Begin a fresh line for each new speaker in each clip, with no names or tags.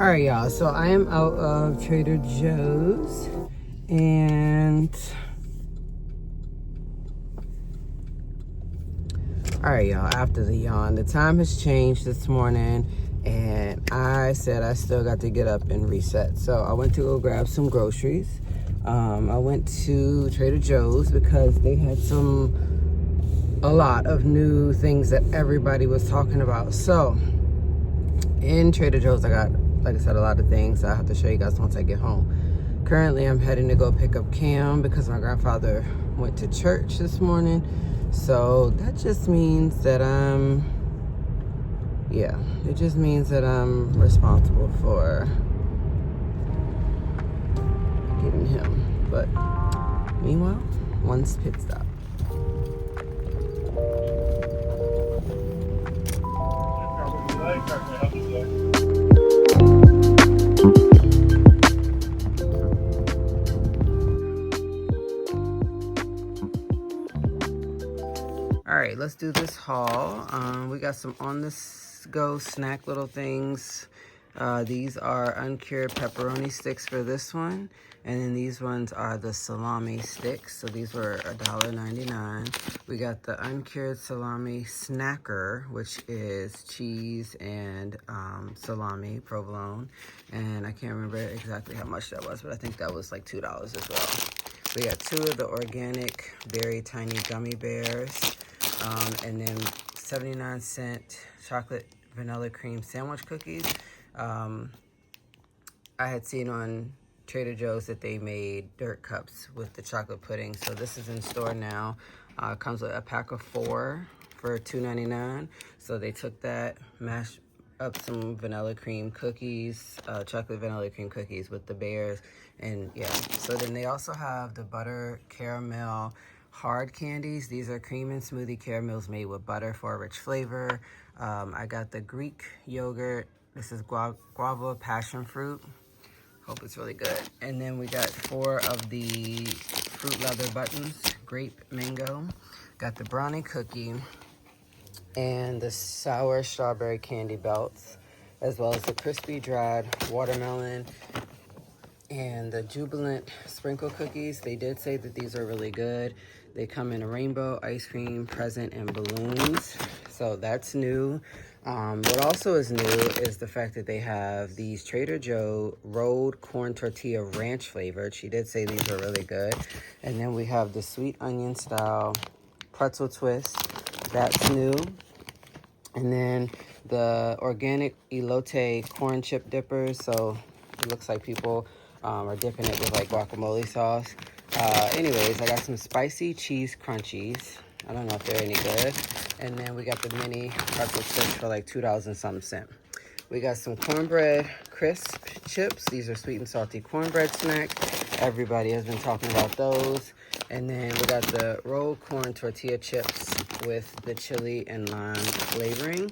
All right, y'all. So I am out of Trader Joe's, and all right, y'all. After the yawn, the time has changed this morning, and I said I still got to get up and reset. So I went to go grab some groceries. I went to Trader Joe's because they had a lot of new things that everybody was talking about. So in Trader Joe's, I got, like I said, a lot of things I have to show you guys once I get home. Currently, I'm heading to go pick up Cam because my grandfather went to church this morning. So that just means that it just means that I'm responsible for getting him. But meanwhile, one's pit stop. All right, let's do this haul. We got some on the go snack little things. These are uncured pepperoni sticks for this one. And then these ones are the salami sticks. So these were $1.99. We got the uncured salami snacker, which is cheese and salami, provolone. And I can't remember exactly how much that was, but I think that was like $2 as well. We got 2 of the organic, very tiny gummy bears. And then 79-cent chocolate vanilla cream sandwich cookies. I had seen on Trader Joe's that they made dirt cups with the chocolate pudding. So this is in store now. Comes with a pack of 4 for $2.99. So they took that, mashed up some vanilla cream cookies, chocolate vanilla cream cookies with the bears. And yeah, so then they also have the butter caramel hard candies. These are cream and smoothie caramels made with butter for a rich flavor. I got the Greek yogurt. This is guava passion fruit. Hope it's really good. And then we got 4 of the fruit leather buttons, grape mango. Got the brownie cookie and the sour strawberry candy belts, as well as the crispy dried watermelon and the jubilant sprinkle cookies. They did say that these are really good. They come in a rainbow, ice cream, present, and balloons. So that's new. What also is new is the fact that they have these Trader Joe rolled corn tortilla ranch flavored. She did say these are really good. And then we have the sweet onion style pretzel twist. That's new. And then the organic elote corn chip dippers. So it looks like people are dipping it with like guacamole sauce. Anyways, I got some spicy cheese crunchies. I don't know if they're any good. And then we got the mini pretzel chips for like $2 and something cent. We got some cornbread crisp chips. These are sweet and salty cornbread snacks. Everybody has been talking about those. And then we got the rolled corn tortilla chips with the chili and lime flavoring.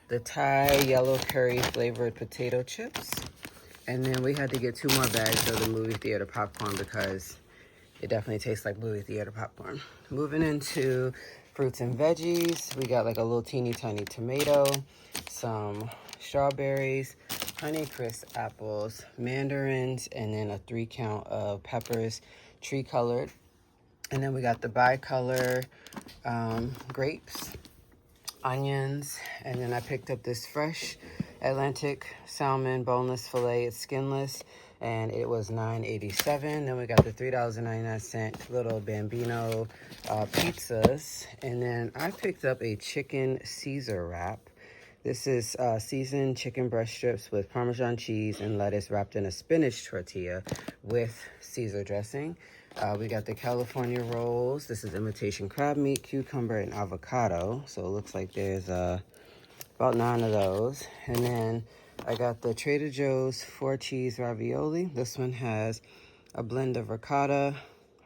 The Thai yellow curry flavored potato chips. And then we had to get 2 more bags of the movie theater popcorn because it definitely tastes like movie theater popcorn. Moving into fruits and veggies, we got like a little teeny tiny tomato, some strawberries, Honeycrisp apples, mandarins, and then a 3 count of peppers, tree colored. And then we got the bicolor grapes, onions, and then I picked up this fresh Atlantic salmon boneless filet. It's skinless, and it was $9.87. Then we got the $3.99 little Bambino pizzas, and then I picked up a chicken Caesar wrap. This is seasoned chicken breast strips with Parmesan cheese and lettuce wrapped in a spinach tortilla with Caesar dressing. We got the California rolls. This is imitation crab meat, cucumber, and avocado. So it looks like there's about 9 of those. And then I got the Trader Joe's 4 cheese ravioli. This one has a blend of ricotta,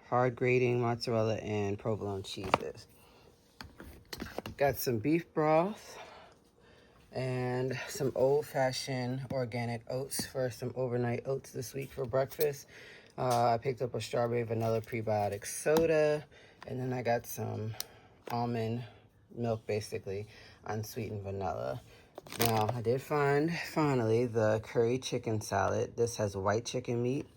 hard grating mozzarella, and provolone cheeses. Got some beef broth and some old-fashioned organic oats for some overnight oats this week for breakfast. I picked up a strawberry vanilla prebiotic soda, and then I got some almond milk, basically unsweetened vanilla. Now, I did find, finally, the curry chicken salad. This has white chicken meat,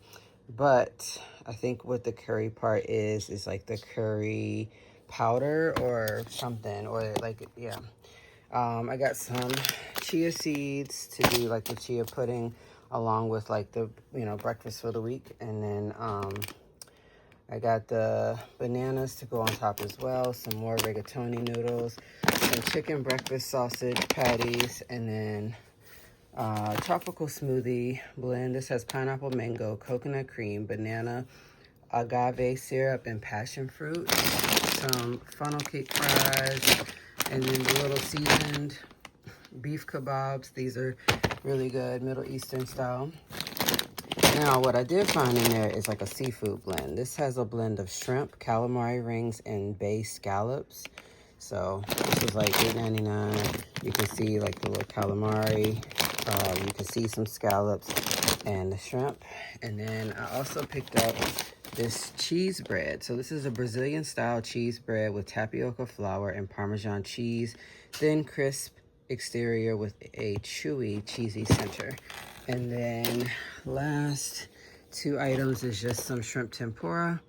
but I think what the curry part is like the curry powder or something, or like, yeah. I got some chia seeds to do like the chia pudding, along with like the, you know, breakfast for the week. And then I got the bananas to go on top as well, some more rigatoni noodles, some chicken breakfast sausage patties, and then tropical smoothie blend. This has pineapple, mango, coconut cream, banana, agave syrup, and passion fruit. Some funnel cake fries, and then the little seasoned beef kebabs. These are really good, Middle Eastern style. Now, what I did find in there is like a seafood blend. This has a blend of shrimp, calamari rings, and bay scallops. So this was like $8.99. You can see like the little calamari. You can see some scallops and the shrimp. And then I also picked up this cheese bread. So this is a Brazilian style cheese bread with tapioca flour and Parmesan cheese. Thin, crisp exterior with a chewy, cheesy center. And then last two items is just some shrimp tempura,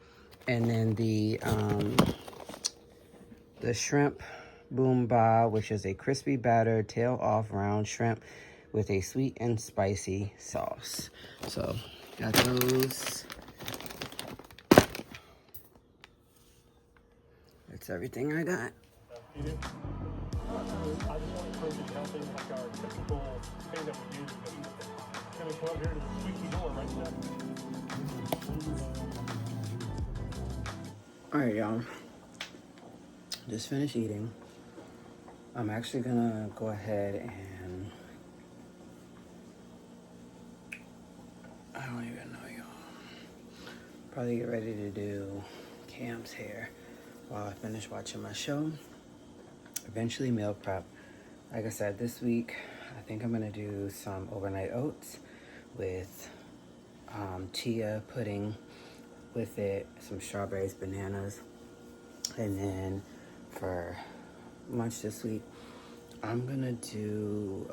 and then the shrimp boom ba, which is a crispy battered tail off round shrimp with a sweet and spicy sauce. So got those. That's everything I got.
I just want to encourage you to help in like our typical thing that we do in the Eastern. Gonna come up here to the squeaky door right there.
Alright, y'all. Just finished eating. I'm actually gonna go ahead and I don't even know, y'all. Probably get ready to do Cam's hair while I finish watching my show. Eventually meal prep. Like I said, this week I think I'm gonna do some overnight oats with chia pudding with it, some strawberries, bananas, and then for lunch this week I'm gonna do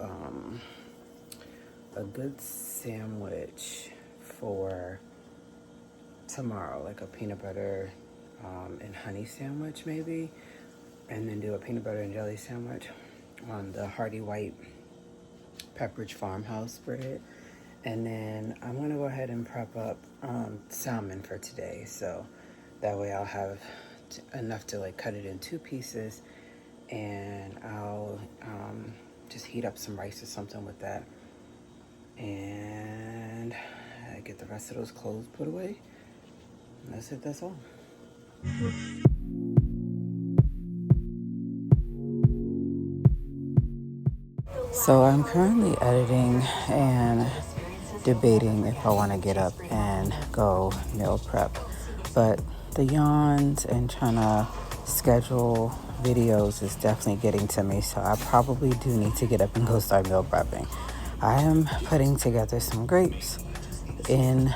a good sandwich for tomorrow, like a peanut butter and honey sandwich maybe, and then do a peanut butter and jelly sandwich on the Hearty White Pepperidge Farmhouse bread. And then I'm gonna go ahead and prep up salmon for today, so that way I'll have enough to like cut it in 2 pieces, and I'll just heat up some rice or something with that, and I get the rest of those clothes put away. And that's it, that's all. So I'm currently editing and debating if I want to get up and go meal prep, but the yawns and trying to schedule videos is definitely getting to me, so I probably do need to get up and go start meal prepping. I am putting together some grapes in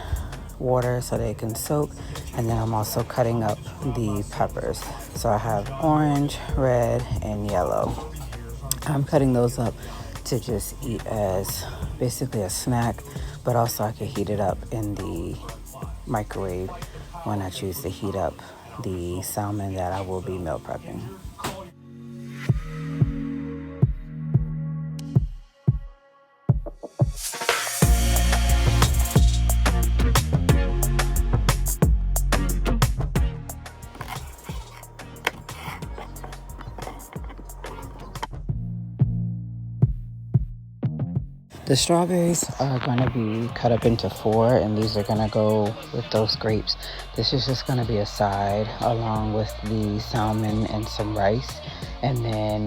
water so they can soak, and then I'm also cutting up the peppers. So I have orange, red, and yellow. I'm cutting those up to just eat as basically a snack, but also I can heat it up in the microwave when I choose to heat up the salmon that I will be meal prepping. The strawberries are going to be cut up into 4, and these are going to go with those grapes. This is just going to be a side along with the salmon and some rice, and then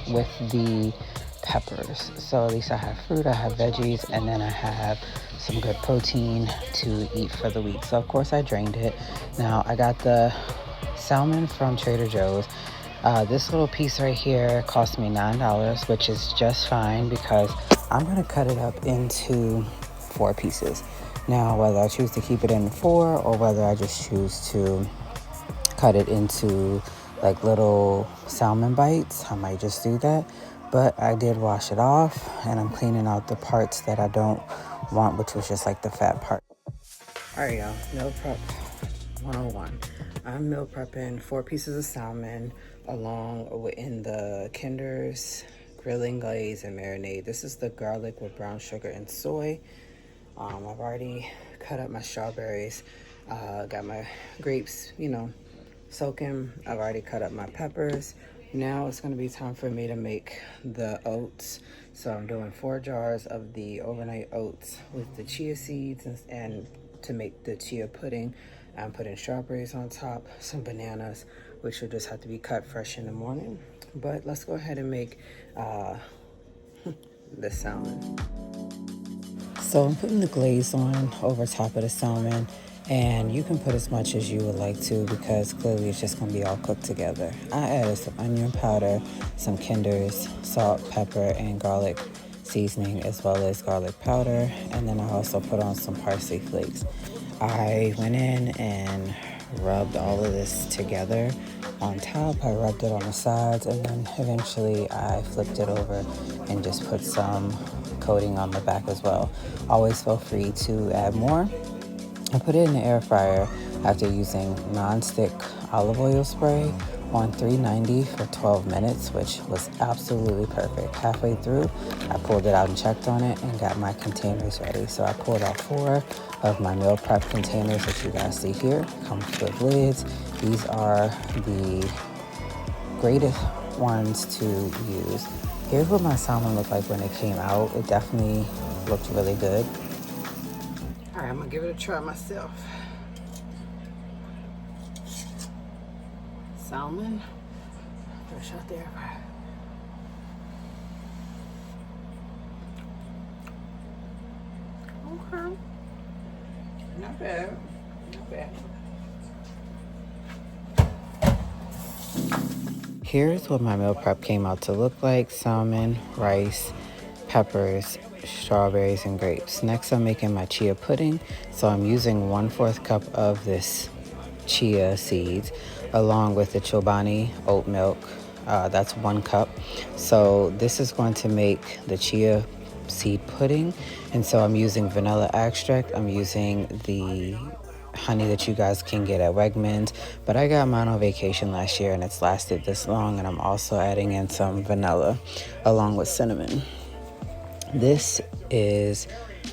with the peppers. So at least I have fruit, I have veggies, and then I have some good protein to eat for the week. So of course I drained it. Now I got the salmon from Trader Joe's. This little piece right here cost me $9, which is just fine because I'm going to cut it up into 4 pieces. Now, whether I choose to keep it in 4 or whether I just choose to cut it into like little salmon bites, I might just do that. But I did wash it off, and I'm cleaning out the parts that I don't want, which was just like the fat part. All right, y'all, meal prep 101. I'm meal prepping 4 pieces of salmon along with in the Kinder's grilling glaze and marinade. This is the garlic with brown sugar and soy. I've already cut up my strawberries, got my grapes, soaking. I've already cut up my peppers. Now it's going to be time for me to make the oats. So I'm doing 4 jars of the overnight oats with the chia seeds and to make the chia pudding. I'm putting strawberries on top, some bananas, which will just have to be cut fresh in the morning. But let's go ahead and make the salmon. So I'm putting the glaze on over top of the salmon, and you can put as much as you would like to because clearly it's just going to be all cooked together. I added some onion powder, some Kinder's, salt, pepper, and garlic seasoning, as well as garlic powder, and then I also put on some parsley flakes. I went in and rubbed all of this together on top. I rubbed it on the sides, and then eventually I flipped it over and just put some coating on the back as well. Always feel free to add more. I put it in the air fryer after using non-stick olive oil spray on 390 for 12 minutes, which was absolutely perfect. Halfway through, I pulled it out and checked on it and got my containers ready. So I pulled out 4 of my meal prep containers that you guys see here. Comes with lids. These are the greatest ones to use. Here's what my salmon looked like when it came out. It definitely looked really good. All right, I'm gonna give it a try myself. Salmon, fresh out there. Okay, not bad, not bad. Here's what my meal prep came out to look like: salmon, rice, peppers, strawberries, and grapes. Next, I'm making my chia pudding. So I'm using 1/4 cup of this chia seeds along with the Chobani oat milk. That's 1 cup. So this is going to make the chia seed pudding. And so I'm using vanilla extract. I'm using the honey that you guys can get at Wegmans, but I got mine on vacation last year and it's lasted this long. And I'm also adding in some vanilla along with cinnamon. This is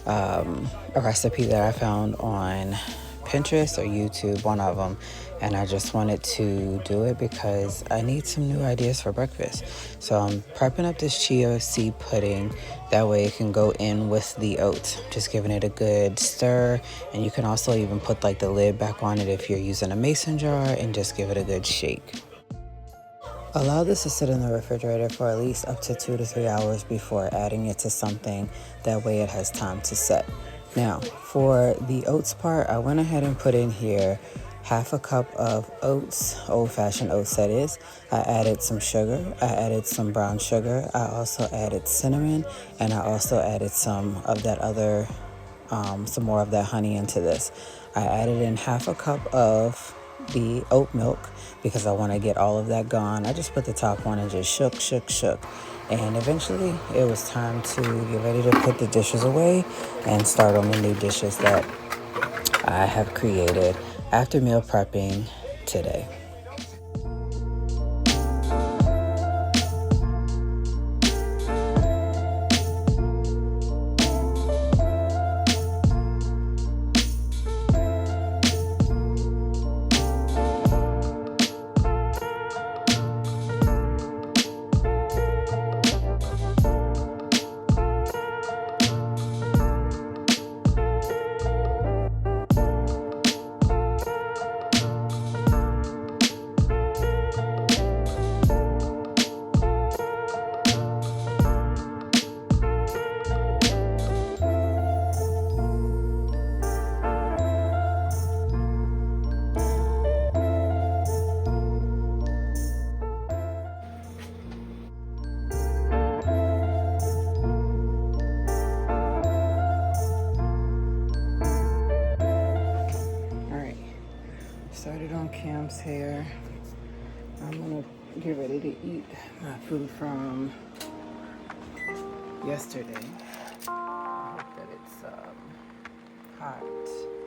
a recipe that I found on Pinterest or YouTube, one of them, and I just wanted to do it because I need some new ideas for breakfast. So I'm prepping up this chia seed pudding. That way it can go in with the oats. Just giving it a good stir, and you can also even put like the lid back on it if you're using a mason jar and just give it a good shake. Allow this to sit in the refrigerator for at least up to 2 to 3 hours before adding it to something. That way it has time to set. Now, for the oats part, I went ahead and put in here 1/2 cup of oats, old-fashioned oats that is. I added some sugar. I added some brown sugar. I also added cinnamon, and I also added some of that other, some more of that honey into this. I added in 1/2 cup of the oat milk because I want to get all of that gone. I just put the top on and just shook. And eventually it was time to get ready to put the dishes away and start on the new dishes that I have created after meal prepping today. Started on Cam's hair. I'm gonna get ready to eat my food from yesterday. I hope that it's hot.